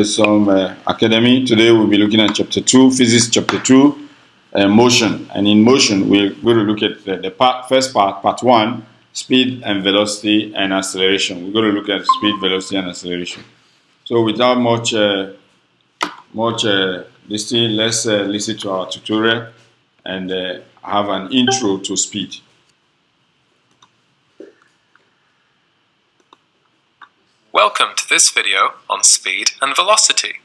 Some academy. Today we'll be looking at chapter 2, physics chapter 2, motion. And in motion, we're going to look at the first part 1, speed and velocity and acceleration. We're going to look at speed, velocity and acceleration. So without much listening, let's listen to our tutorial and have an intro to speed. Welcome to this video on speed and velocity.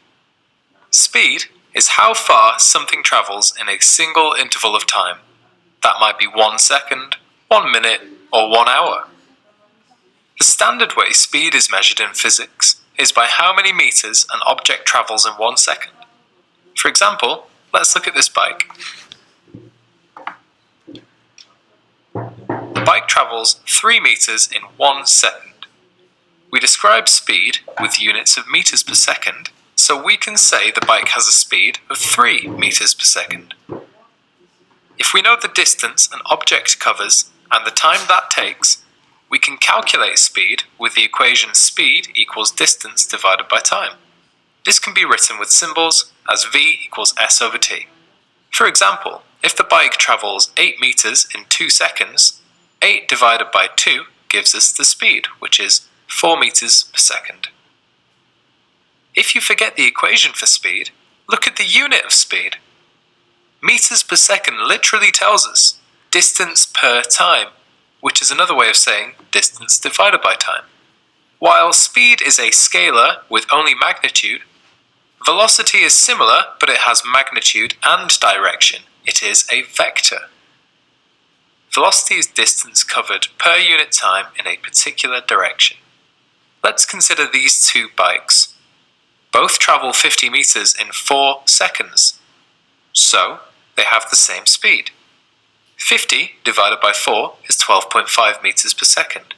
Speed is how far something travels in a single interval of time. That might be 1 second, 1 minute, or 1 hour. The standard way speed is measured in physics is by how many meters an object travels in 1 second. For example, let's look at this bike. The bike travels 3 meters in 1 second. We describe speed with units of meters per second, so we can say the bike has a speed of 3 meters per second. If we know the distance an object covers and the time that takes, we can calculate speed with the equation speed equals distance divided by time. This can be written with symbols as v equals s over t. For example, if the bike travels 8 meters in 2 seconds, 8 divided by 2 gives us the speed, which is 4 meters per second. If you forget the equation for speed, look at the unit of speed. Meters per second literally tells us distance per time, which is another way of saying distance divided by time. While speed is a scalar with only magnitude, velocity is similar, but it has magnitude and direction. It is a vector. Velocity is distance covered per unit time in a particular direction. Let's consider these two bikes. Both travel 50 meters in 4 seconds, so they have the same speed. 50 divided by 4 is 12.5 meters per second.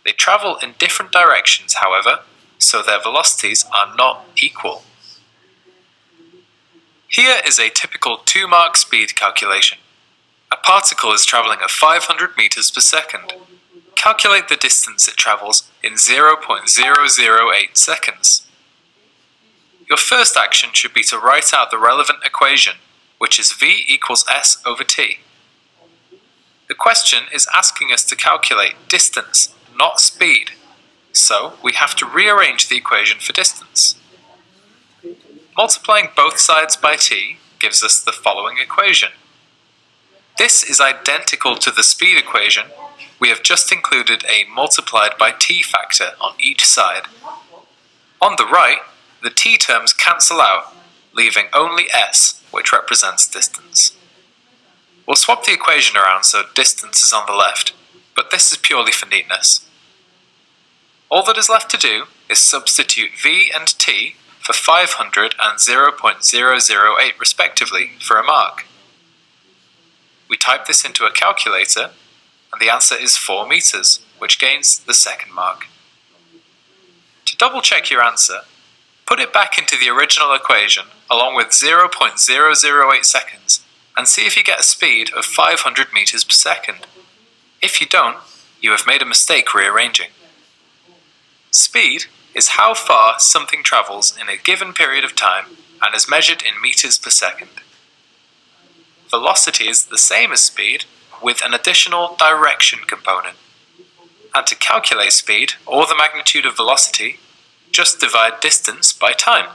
They travel in different directions, however, so their velocities are not equal. Here is a typical 2-mark speed calculation. A particle is traveling at 500 meters per second. Calculate the distance it travels in 0.008 seconds. Your first action should be to write out the relevant equation, which is v equals s over t. The question is asking us to calculate distance, not speed, so we have to rearrange the equation for distance. Multiplying both sides by t gives us the following equation. This is identical to the speed equation. We have just included a multiplied by t factor on each side. On the right, the t terms cancel out, leaving only s, which represents distance. We'll swap the equation around so distance is on the left, but this is purely for neatness. All that is left to do is substitute v and t for 500 and 0.008 respectively for a mark. We type this into a calculator, and the answer is 4 meters, which gains the second mark. To double check your answer, put it back into the original equation along with 0.008 seconds and see if you get a speed of 500 meters per second. If you don't, you have made a mistake rearranging. Speed is how far something travels in a given period of time and is measured in meters per second. Velocity is the same as speed, with an additional direction component. And to calculate speed, or the magnitude of velocity, just divide distance by time.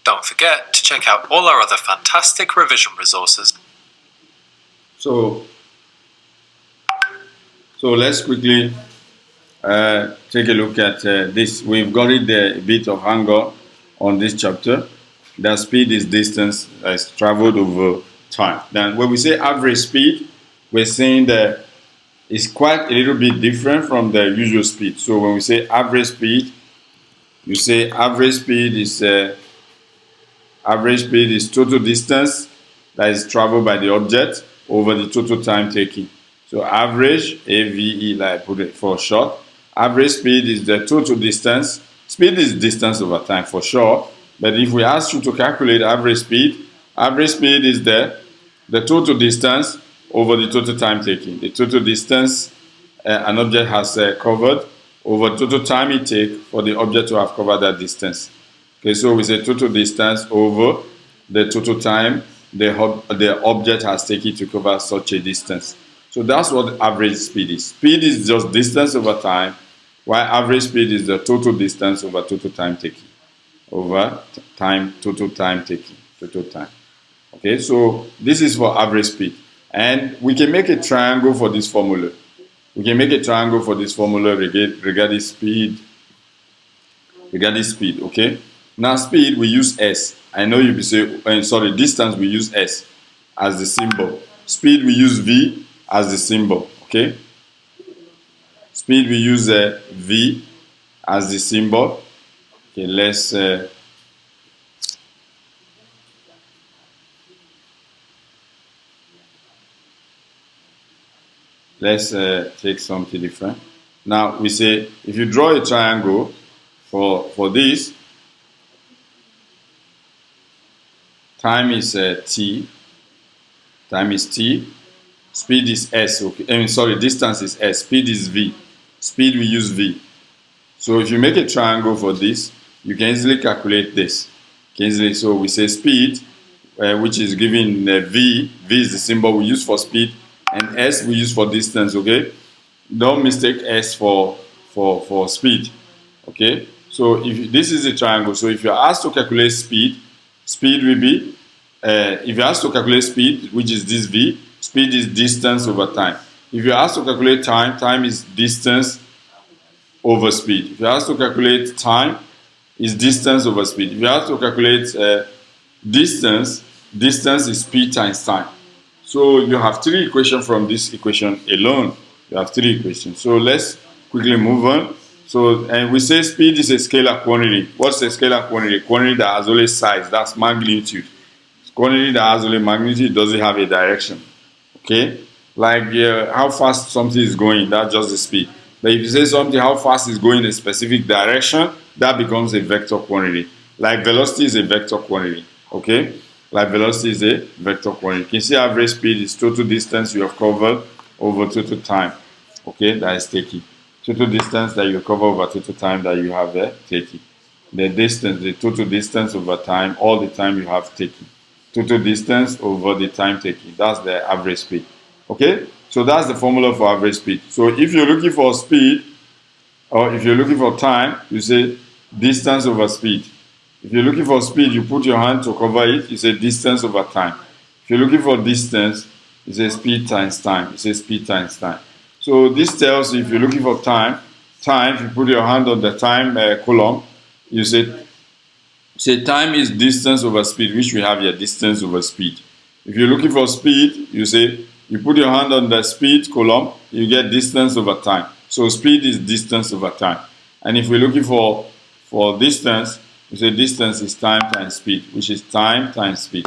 Don't forget to check out all our other fantastic revision resources. So let's quickly take a look at this. We've got it a bit of angle on this chapter. That speed is distance as traveled over time. Then when we say average speed, we're saying that it's quite a little bit different from the usual speed. So when we say average speed, you say average speed is total distance that is traveled by the object over the total time taken. So average, AVE, like I put it for short. Average speed is the total distance. Speed is distance over time for sure. But if we ask you to calculate average speed is the total distance over the total time taken. The total distance an object has covered over total time it takes for the object to have covered that distance. Okay, so we say total distance over the total time the object has taken to cover such a distance. So that's what average speed is. Speed is just distance over time, while average speed is the total distance over total time taken. Total time taken, total time. Okay, so this is for average speed. And we can make a triangle for this formula. We can make a triangle for this formula regarding speed. Okay? Now speed, we use S. I know you'll be saying, distance, we use S as the symbol. Speed, we use V as the symbol. Okay? Speed, we use V as the symbol. Okay, let's take something different. Now we say if you draw a triangle for this, time is t. Time is t. Speed is s. Okay. Distance is s. Speed is v. Speed we use v. So if you make a triangle for this, you can easily calculate this. So we say speed, which is given v. V is the symbol we use for speed, and s we use for distance. Okay. Don't mistake s for speed. Okay. So if this is a triangle, so if you're asked to calculate speed, speed will be if you're asked to calculate speed, which is this v, speed is distance over time. If you're asked to calculate time, time is distance over speed. If you're asked to calculate time, is distance over speed. If you have to calculate distance, distance is speed times time. So you have three equations from this equation alone. You have three equations. So let's quickly move on. So, and we say speed is a scalar quantity. What's a scalar quantity? Quantity that has only size, that's magnitude. Quantity that has only magnitude doesn't have a direction. Okay? Like how fast something is going, that's just the speed. But if you say something, how fast is going in a specific direction, that becomes a vector quantity. Like velocity is a vector quantity. Okay? Like velocity is a vector quantity. You can see average speed is total distance you have covered over total time. Okay? That is taken. Total distance that you cover over total time that you have taken. The distance, the total distance over time, all the time you have taken. Total distance over the time taken. That's the average speed. Okay? So that's the formula for average speed. So if you're looking for speed, or if you're looking for time, you say distance over speed. If you're looking for speed, you put your hand to cover it, you say distance over time. If you're looking for distance, you say speed times time. You say speed times time. So this tells you if you're looking for time, if you put your hand on the time column, you say time is distance over speed, which we have here, distance over speed. If you're looking for speed, you say you put your hand on the speed column, you get distance over time. So speed is distance over time. And if we're looking for distance, you say distance is time times speed, which is time times speed.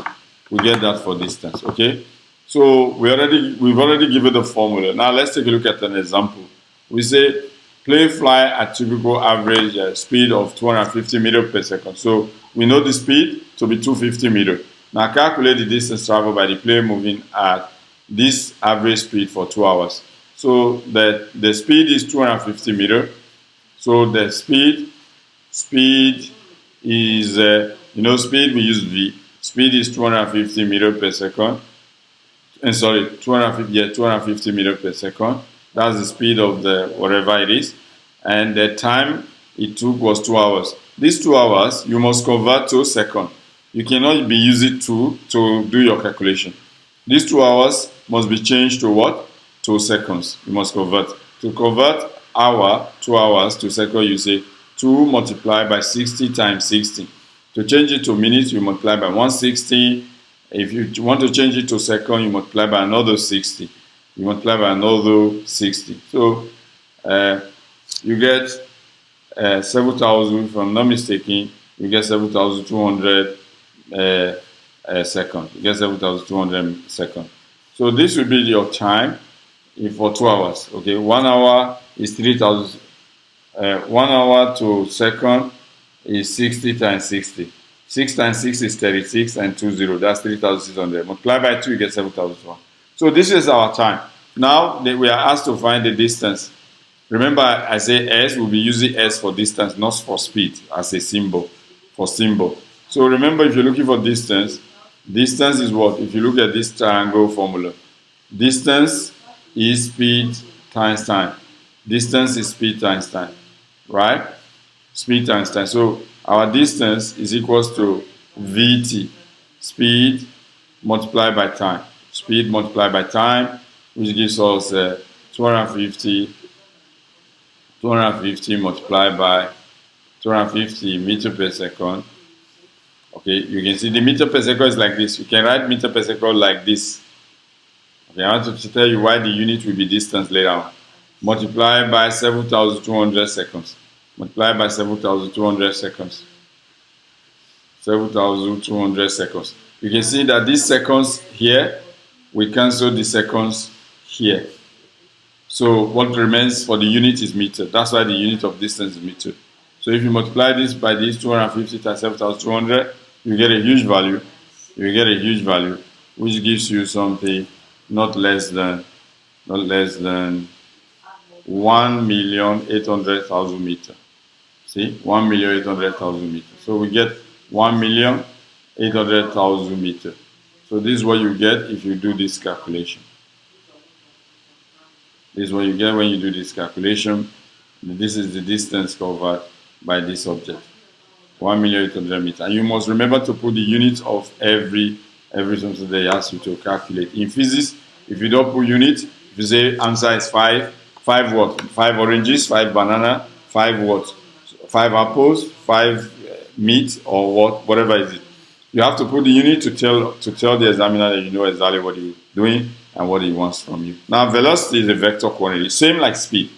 We get that for distance, okay? So we've already given the formula. Now let's take a look at an example. We say plane fly at typical average speed of 250 meters per second. So we know the speed to be 250 meters. Now calculate the distance traveled by the plane moving at this average speed for 2 hours. So the speed is 250 meters. So the speed is, speed we use V. Speed is 250 meters per second. 250 meters per second. That's the speed of the whatever it is. And the time it took was 2 hours. These 2 hours, you must convert to seconds. You cannot be using to do your calculation. These 2 hours must be changed to what? To seconds. You must convert. To convert 2 hours to second, you say 2 multiplied by 60 times 60. To change it to minutes, you multiply by 160. If you want to change it to second, you multiply by another 60. You multiply by another 60. So you get 7,000, if I'm not mistaken, you get 7,200 seconds. You get 7,200 seconds. So this will be your time for 2 hours. Okay, 1 hour is 3,000. 1 hour to second is 60 times 60. 6 times 6 is 36 and 20. That's 3,600. Multiply by 2, you get 7,000. So this is our time. Now we are asked to find the distance. Remember, I say S, we'll be using S for distance, not for speed, as a symbol, for symbol. So remember, if you're looking for distance, distance is what? If you look at this triangle formula, distance is speed times time. Distance is speed times time, right? Speed times time. So our distance is equals to VT, speed multiplied by time. Speed multiplied by time, which gives us 250 multiplied by 250 meter per second. Okay, you can see the meter per second is like this. You can write meter per second like this. Okay, I want to tell you why the unit will be distance later on. Multiply by 7,200 seconds. Multiply by 7,200 seconds. 7,200 seconds. You can see that these seconds here, we cancel the seconds here. So what remains for the unit is meter. That's why the unit of distance is meter. So if you multiply this by this 250 times 7,200, you get a huge value. You get a huge value, which gives you something not less than 1,800,000 meters. See, 1,800,000 meters. So we get 1,800,000 meters. So this is what you get if you do this calculation. This is what you get when you do this calculation. This is the distance covered by this object, 1,800,000 meters. And you must remember to put the unit of every something they ask you to calculate. In physics, if you don't put unit, if you say answer is 5 what? 5 oranges, 5 banana, 5 what? 5 apples, 5 meat, or what? Whatever is it. You have to put the unit to tell the examiner that you know exactly what you're doing and what he wants from you. Now, velocity is a vector quantity, same like speed,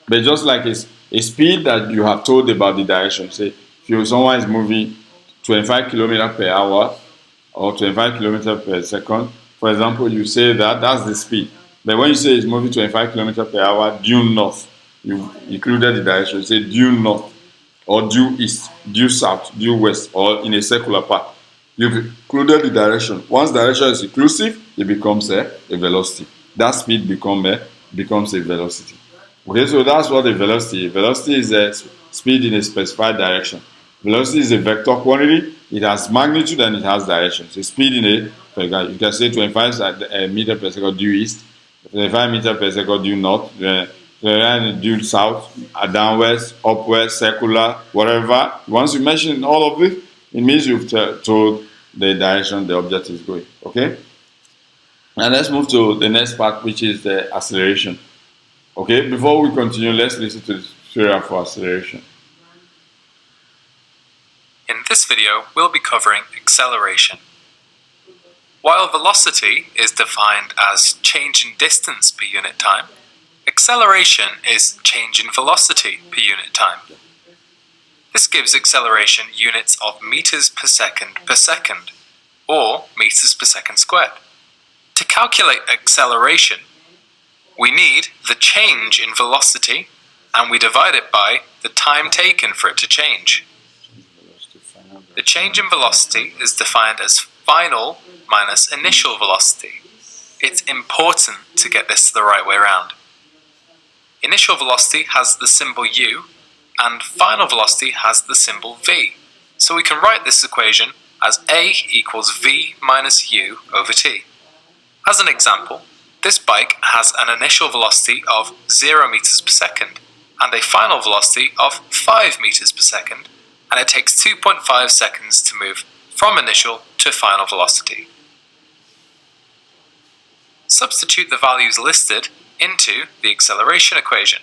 but just like a speed that you have told about the direction. Say, if someone is moving 25 kilometers per hour or 25 kilometers per second, for example, you say that's the speed. But when you say it's moving 25 kilometers per hour due north, you included the direction. You say due north, or due east, due south, due west, or in a circular path. You've included the direction. Once direction is inclusive, it becomes a velocity. That speed becomes a velocity. Okay, so that's what a velocity is. Velocity is a speed in a specified direction. Velocity is a vector quantity. It has magnitude and it has direction. So speed in a, you can say 25 meters per second due east, 25 meters per second due north, due south, downwards, upwards, circular, whatever. Once you mention all of it, it means you've told the direction the object is going. Okay? And let's move to the next part, which is the acceleration. Okay, before we continue, let's listen to the tutorial for acceleration. In this video, we'll be covering acceleration. While velocity is defined as change in distance per unit time, acceleration is change in velocity per unit time. This gives acceleration units of meters per second, or meters per second squared. To calculate acceleration, we need the change in velocity, and we divide it by the time taken for it to change. The change in velocity is defined as final minus initial velocity. It's important to get this the right way around. Initial velocity has the symbol u, and final velocity has the symbol v. So we can write this equation as a equals v minus u over t. As an example, this bike has an initial velocity of 0 meters per second and a final velocity of 5 meters per second, and it takes 2.5 seconds to move from initial to final velocity. Substitute the values listed into the acceleration equation,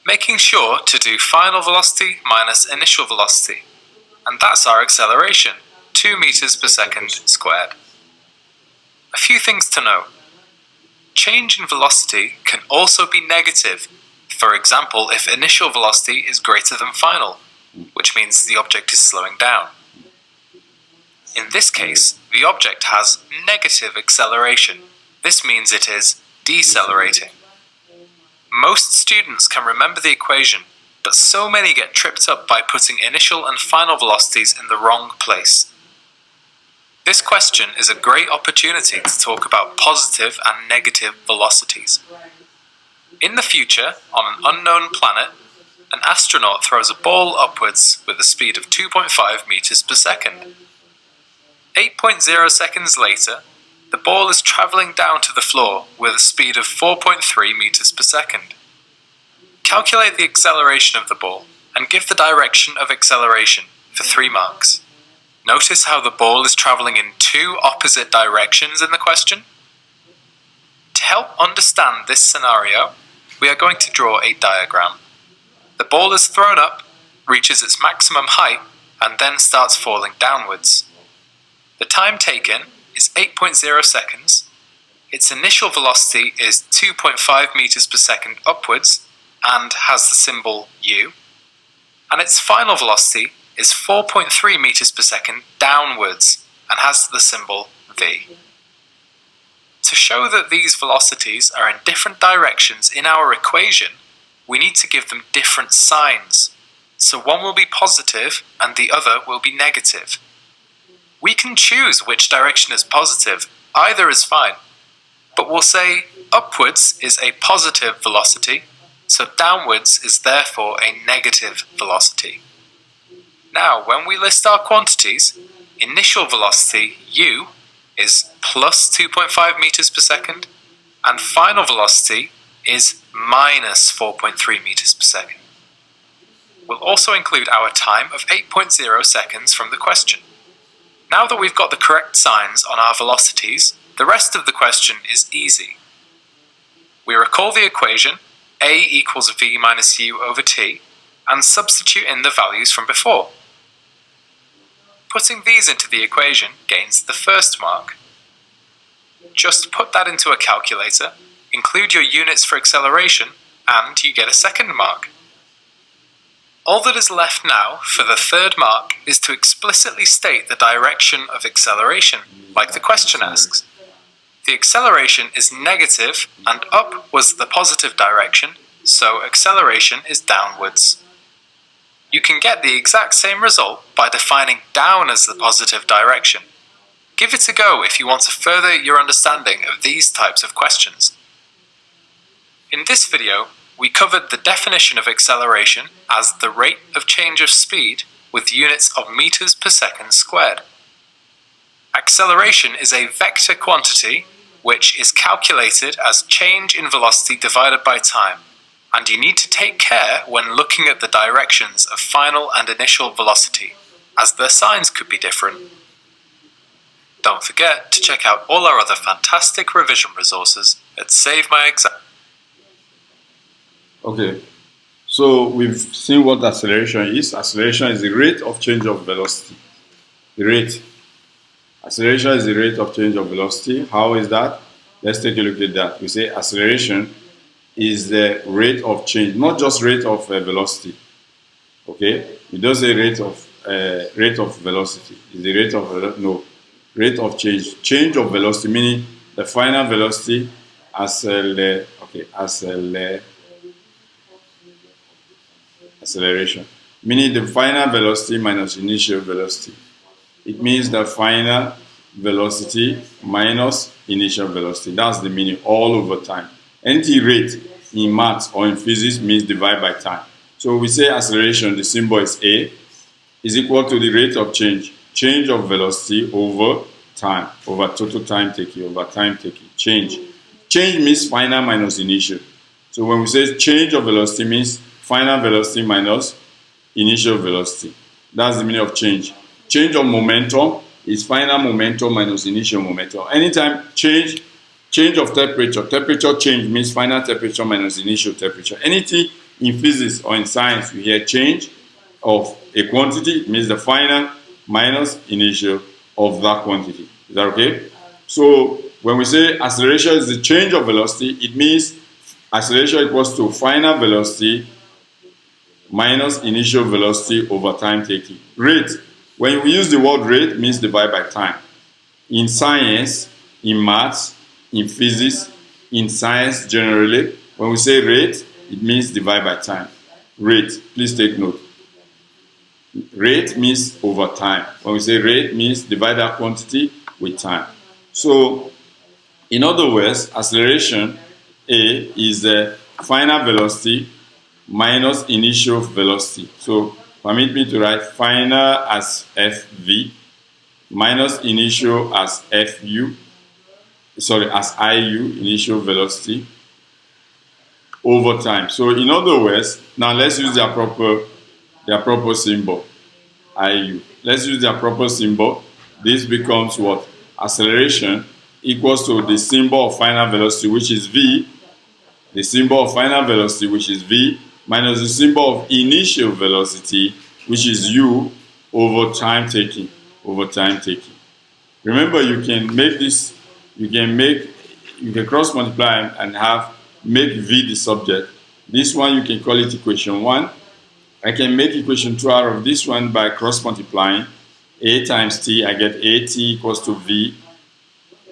making sure to do final velocity minus initial velocity, and that's our acceleration, 2 meters per second squared. A few things to know. Change in velocity can also be negative. For example, if initial velocity is greater than final, which means the object is slowing down. In this case, the object has negative acceleration. This means it is decelerating. Most students can remember the equation, but so many get tripped up by putting initial and final velocities in the wrong place. This question is a great opportunity to talk about positive and negative velocities. In the future, on an unknown planet, an astronaut throws a ball upwards with a speed of 2.5 meters per second. 8.0 seconds later, the ball is travelling down to the floor with a speed of 4.3 meters per second. Calculate the acceleration of the ball and give the direction of acceleration for 3 marks. Notice how the ball is travelling in 2 opposite directions in the question? To help understand this scenario, we are going to draw a diagram. The ball is thrown up, reaches its maximum height, and then starts falling downwards. The time taken is 8.0 seconds, its initial velocity is 2.5 meters per second upwards and has the symbol U, and its final velocity is 4.3 meters per second downwards and has the symbol V. To show that these velocities are in different directions in our equation, we need to give them different signs. So one will be positive and the other will be negative. We can choose which direction is positive, either is fine, but we'll say upwards is a positive velocity, so downwards is therefore a negative velocity. Now, when we list our quantities, initial velocity u is plus 2.5 meters per second, and final velocity is minus 4.3 meters per second. We'll also include our time of 8.0 seconds from the question. Now that we've got the correct signs on our velocities, the rest of the question is easy. We recall the equation a equals v minus u over t and substitute in the values from before. Putting these into the equation gains the first mark. Just put that into a calculator, include your units for acceleration, and you get a second mark. All that is left now for the third mark is to explicitly state the direction of acceleration, like the question asks. The acceleration is negative and up was the positive direction, so acceleration is downwards. You can get the exact same result by defining down as the positive direction. Give it a go if you want to further your understanding of these types of questions. In this video, we covered the definition of acceleration as the rate of change of speed with units of meters per second squared. Acceleration is a vector quantity which is calculated as change in velocity divided by time, and you need to take care when looking at the directions of final and initial velocity, as their signs could be different. Don't forget to check out all our other fantastic revision resources at Save My Exam. Okay, so we've seen what acceleration is. Acceleration is the rate of change of velocity. The rate. Acceleration is the rate of change of velocity. How is that? Let's take a look at that. We say acceleration is the rate of change, not just rate of velocity. Okay, it does say rate of velocity. Is the rate of rate of change of velocity, meaning the final velocity acceleration, meaning the final velocity minus initial velocity. It means the final velocity minus initial velocity. That's the meaning all over time. Anything rate in maths or in physics means divide by time. So we say acceleration, the symbol is A, is equal to the rate of change of velocity over time, over total time taken, over time taken, change. Change means final minus initial. So when we say change of velocity means final velocity minus initial velocity. That's the meaning of change. Change of momentum is final momentum minus initial momentum. Anytime change of temperature change means final temperature minus initial temperature. Anything in physics or in science, you hear change of a quantity, it means the final minus initial of that quantity. Is that okay? So when we say acceleration is the change of velocity, it means acceleration equals to final velocity minus initial velocity over time taken. Rate. When we use the word rate, means divide by time. In science, in maths, in physics, in science generally, when we say rate, it means divide by time. Rate, please take note. Rate means over time. When we say rate, means divide that quantity with time. So, in other words, acceleration A is the final velocity minus initial velocity. So permit me to write final as FV minus initial as FU, as IU, initial velocity, over time. So in other words, now let's use their proper symbol, IU. Let's use their proper symbol. This becomes what? Acceleration equals to the symbol of final velocity, which is V, the symbol of final velocity, which is V, minus the symbol of initial velocity, which is U, over time taking. Remember, you can make this, you can cross multiply and make V the subject. This one you can call it equation 1. I can make equation 2 out of this one by cross multiplying. A times T, I get AT equals to V.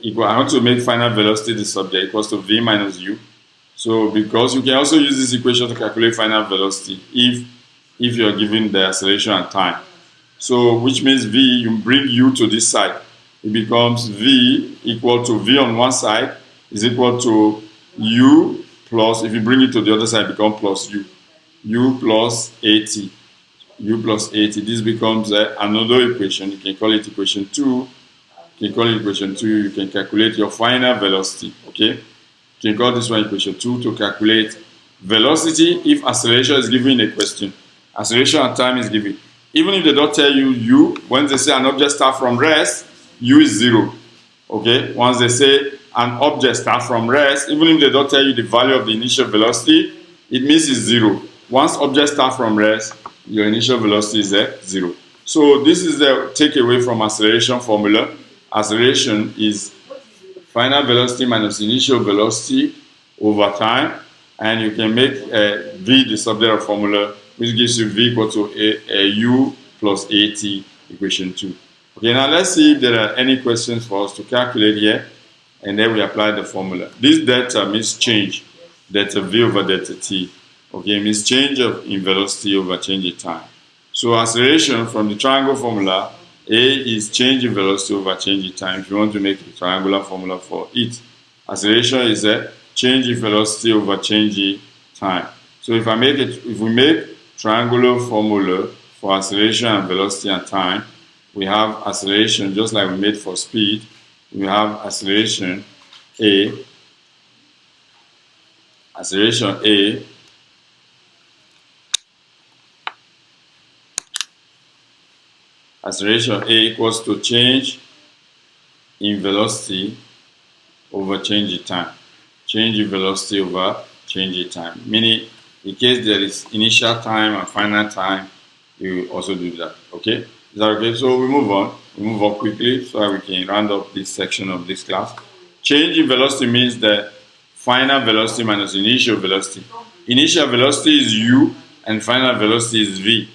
I want to make final velocity the subject equals to V minus U. So because you can also use this equation to calculate final velocity if you're given the acceleration and time. So which means V, you bring U to this side. It becomes V equal to V on one side is equal to U plus, if you bring it to the other side, it becomes plus U. U plus AT. U plus AT. This becomes another equation. You can call it equation 2. You can calculate your final velocity. Okay? You can call this one equation 2 to calculate velocity if acceleration is given in a question. Acceleration and time is given. Even if they don't tell you U, when they say an object starts from rest, U is 0. Okay? Once they say an object starts from rest, even if they don't tell you the value of the initial velocity, it means it's 0. Once object starts from rest, your initial velocity is 0. So this is the takeaway from acceleration formula. Acceleration is final velocity minus initial velocity over time, and you can make V the subject of formula, which gives you V equal to U plus AT, equation 2. Okay, now let's see if there are any questions for us to calculate here, and then we apply the formula. This delta means change, delta V over delta T. Okay, means change in velocity over change in time. So acceleration from the triangle formula, A is change in velocity over change in time. If you want to make a triangular formula for it, acceleration is a change in velocity over change in time. So if we make triangular formula for acceleration and velocity and time, we have acceleration just like we made for speed. We have acceleration A. Acceleration A equals to change in velocity over change in time. Change in velocity over change in time. Meaning, in case there is initial time and final time, you also do that. Okay? Is that okay? So we move on. We move on quickly so that we can round up this section of this class. Change in velocity means the final velocity minus initial velocity. Initial velocity is U and final velocity is V.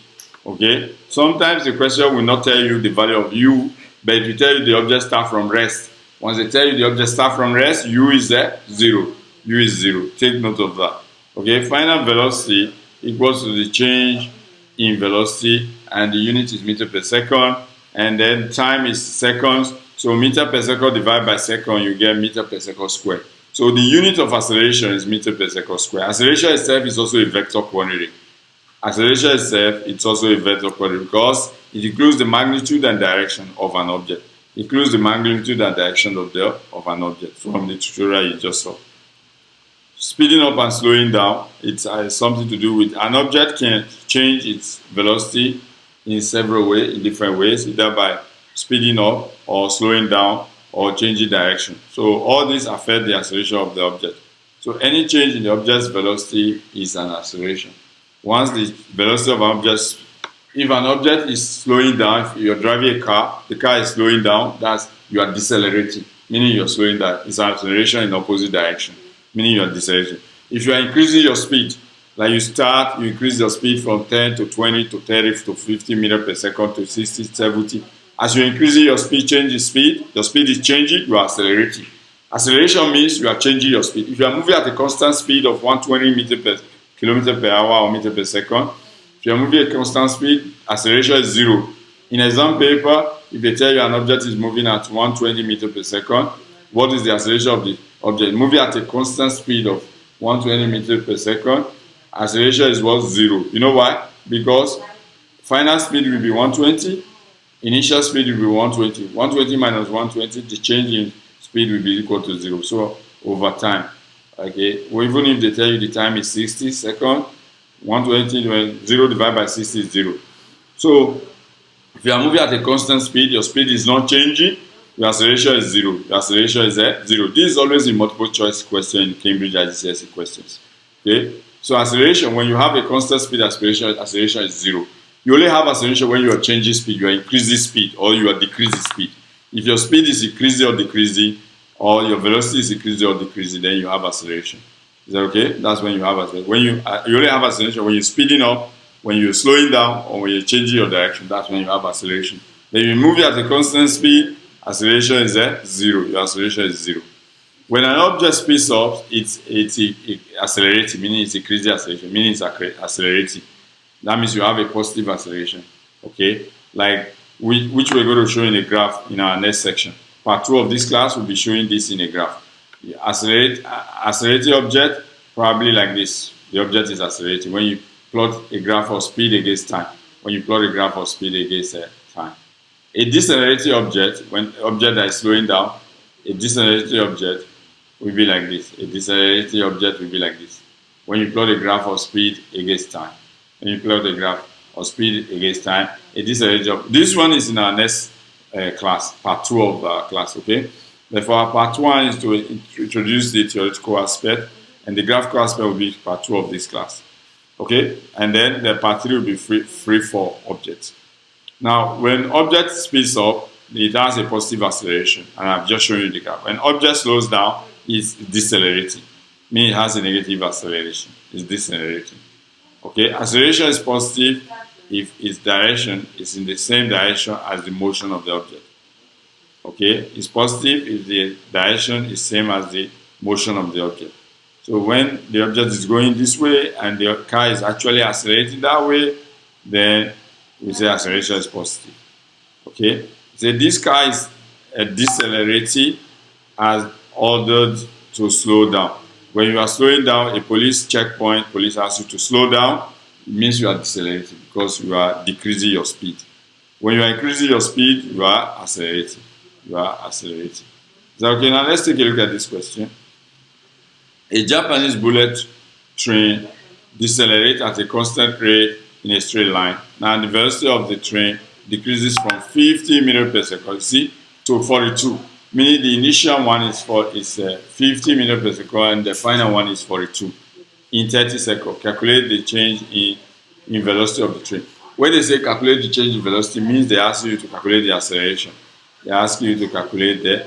Okay? Sometimes the question will not tell you the value of U, but it will tell you the object starts from rest. Once they tell you the object starts from rest, U is 0. U is 0. Take note of that. Okay? Final velocity equals to the change in velocity, and the unit is meter per second, and then time is seconds. So meter per second divided by second, you get meter per second squared. So the unit of acceleration is meter per second squared. Acceleration itself is also a vector quantity. Acceleration itself, it's also a vector quantity because it includes the magnitude and direction of an object. It includes the magnitude and direction of an object from the tutorial you just saw. Speeding up and slowing down, it's something to do with an object can change its velocity in several ways, in different ways, either by speeding up or slowing down or changing direction. So all these affect the acceleration of the object. So any change in the object's velocity is an acceleration. Once the velocity of an object, if an object is slowing down, if you're driving a car, the car is slowing down, that's you are decelerating, meaning you're slowing down. It's an acceleration in opposite direction, meaning you're decelerating. If you are increasing your speed, like you increase your speed from 10 to 20 to 30 to 50 meters per second to 60, 70. As you're increasing your speed, your speed is changing, you are accelerating. Acceleration means you are changing your speed. If you are moving at a constant speed of 120 meters per kilometer per hour or meter per second, if you are moving at a constant speed, acceleration is 0. In exam paper, if they tell you an object is moving at 120 meters per second, what is the acceleration of the object? Moving at a constant speed of 120 meters per second. Acceleration is what? 0. You know why? Because final speed will be 120. Initial speed will be 120. 120 minus 120, the change in speed will be equal to 0. So over time. Okay. Well, even if they tell you the time is 60 seconds, 120, 0 divided by 60 is 0. So if you are moving at a constant speed, your speed is not changing, your acceleration is 0. Your acceleration is 0. This is always a multiple choice question in Cambridge IGCSE questions. Okay? So acceleration, when you have a constant speed, acceleration is 0. You only have acceleration when you are changing speed, you are increasing speed, or you are decreasing speed. If your speed is increasing or decreasing, or your velocity is increasing or decreasing, then you have acceleration. Is that okay? That's when you have acceleration. When you only have acceleration when you're speeding up, when you're slowing down, or when you're changing your direction. That's when you have acceleration. Then you move at a constant speed, acceleration is 0. Your acceleration is 0. When an object speeds up, it's accelerating, meaning it's increasing acceleration, meaning it's accelerating. That means you have a positive acceleration. Okay? Like which we're going to show in a graph in our next section. Part 2 of this class will be showing this in a graph. The accelerating object, probably like this. The object is accelerating. When you plot a graph of speed against time. When you plot a graph of speed against time. A decelerating object, when object that is slowing down, a decelerating object will be like this. A decelerating object will be like this. When you plot a graph of speed against time. When you plot a graph of speed against time, a decelerating object. This one is in our next class, part 2 of our class, okay? Therefore, part 1 is to introduce the theoretical aspect, and the graphical aspect will be part 2 of this class. Okay? And then the part 3 will be free for objects. Now, when object speeds up, it has a positive acceleration, and I've just shown you the graph. When object slows down, it's decelerating, meaning it has a negative acceleration. It's decelerating. Okay? Acceleration is positive if its direction is in the same direction as the motion of the object. Okay? It's positive if the direction is same as the motion of the object. So when the object is going this way and the car is actually accelerating that way, then we say acceleration is positive. Okay? So this car is decelerating as ordered to slow down. When you are slowing down, a police checkpoint, police asks you to slow down, it means you are decelerating because you are decreasing your speed. When you are increasing your speed, you are accelerating. You are accelerating. Is that okay? Now let's take a look at this question. A Japanese bullet train decelerates at a constant rate in a straight line. Now the velocity of the train decreases from 50 meters per second, see, to 42. Meaning the initial one is 50 meters per second and the final one is 42. In 30 seconds, calculate the change in velocity of the train. When they say calculate the change in velocity, means they ask you to calculate the acceleration. They ask you to calculate the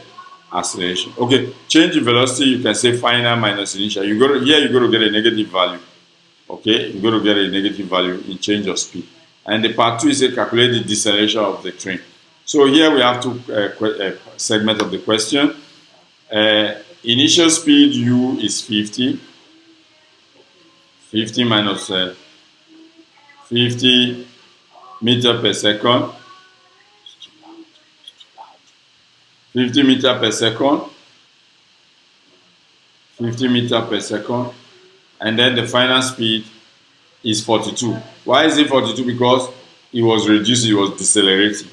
acceleration. Okay, change in velocity, you can say final minus initial. You're going to get a negative value. Okay, you're going to get a negative value in change of speed. And the part 2 is a calculate the deceleration of the train. So here we have two segments of the question. Initial speed u is 50. 50 minus 50 meters per second. 50 meters per second. 50 meters per second. And then the final speed is 42. Why is it 42? Because it was reduced, it was decelerating.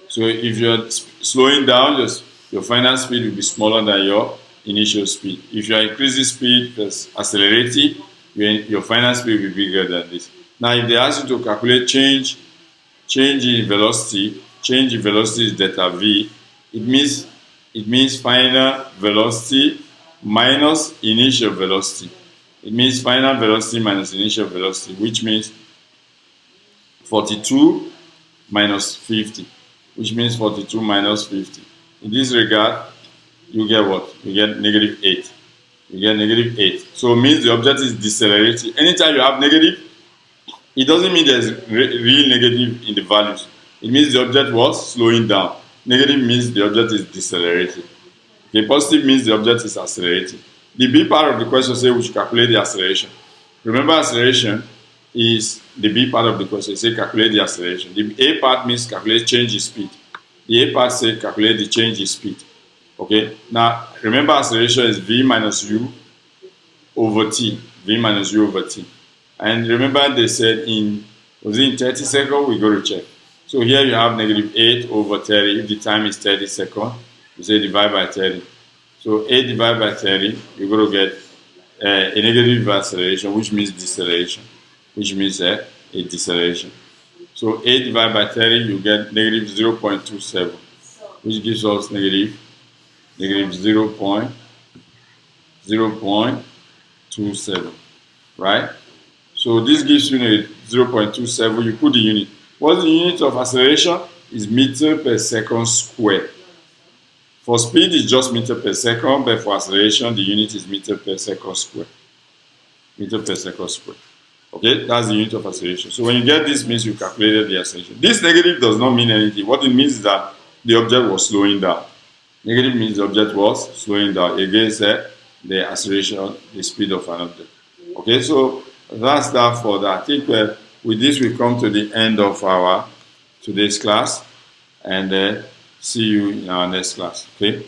So if you're slowing down, your final speed will be smaller than your initial speed. If you are increasing speed plus accelerating, your final speed will be bigger than this. Now, if they ask you to calculate change in velocity is delta v. It means final velocity minus initial velocity. It means final velocity minus initial velocity, which means 42 minus 50, which means 42 minus 50. In this regard, you get what? You get negative 8. You get negative 8. So it means the object is decelerating. Anytime you have negative, it doesn't mean there's real negative in the values. It means the object was slowing down. Negative means the object is decelerating. Okay, positive means the object is accelerating. The B part of the question says we should calculate the acceleration. Remember, acceleration is the B part of the question. Say calculate the acceleration. The A part means calculate change in speed. The A part says calculate the change in speed. Okay. Now remember, acceleration is V minus U. over t, v minus u over t. And remember they said was it in 30 seconds? We go to check. So here you have negative 8 over 30. If the time is 30 seconds, you say divide by 30. So 8 divided by 30, you're going to get a negative acceleration, which means deceleration, which means a deceleration. So 8 divided by 30, you get negative 0.27, which gives us negative 0.27, right? So this gives you 0.27. You put the unit. What's the unit of acceleration? Is meter per second squared. For speed, it's just meter per second, but for acceleration, the unit is meter per second squared. Meter per second squared. Okay, that's the unit of acceleration. So when you get this, means you calculated the acceleration. This negative does not mean anything. What it means is that the object was slowing down. Negative means the object was slowing down against the acceleration, the speed of an object. Okay, so that's that for that. I think with this we come to the end of our today's class, and see you in our next class. Okay.